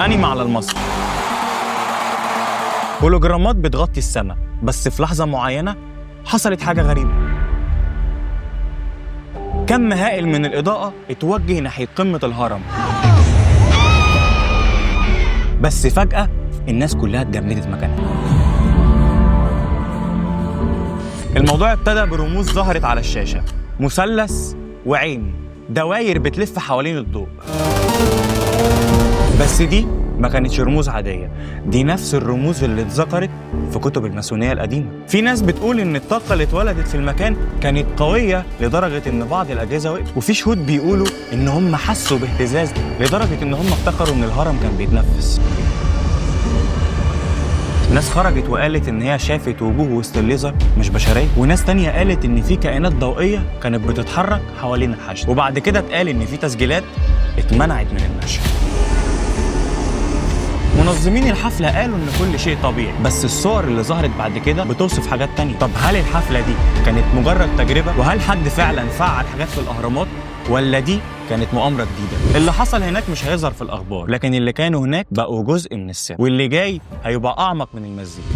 أنمي على المسرح. هولوجرامات بتغطي السماء، بس في لحظة معينة حصلت حاجة غريبة. كم هائل من الإضاءة اتوجه ناحية قمة الهرم، بس فجأة الناس كلها اتجمدت مكانها. الموضوع ابتدى برموز ظهرت على الشاشة، مثلث وعين، دواير بتلف حوالين الضوء. بس دي ما كانتش رموز عادية، دي نفس الرموز اللي اتذكرت في كتب الماسونية القديمة. في ناس بتقول إن الطاقة اللي اتولدت في المكان كانت قوية لدرجة إن بعض الأجهزة وقفت، وفي شهود بيقولوا إن هم حسوا باهتزاز لدرجة إن هم افتكروا إن الهرم كان بيتنفس. ناس خرجت وقالت إن هي شافت وجوه وسط الليزر مش بشرية، وناس تانية قالت إن في كائنات ضوئية كانت بتتحرك حوالين الحشد، وبعد كده اتقال إن في تسجيلات اتمنعت من النشر. منظمين الحفلة قالوا إن كل شيء طبيعي، بس الصور اللي ظهرت بعد كده بتوصف حاجات تانية. طب هل الحفلة دي كانت مجرد تجربة؟ وهل حد فعلا فعل حاجات في الأهرامات؟ ولا دي كانت مؤامرة جديدة؟ اللي حصل هناك مش هيظهر في الأخبار، لكن اللي كانوا هناك بقوا جزء من السر، واللي جاي هيبقى أعمق من المزيكا.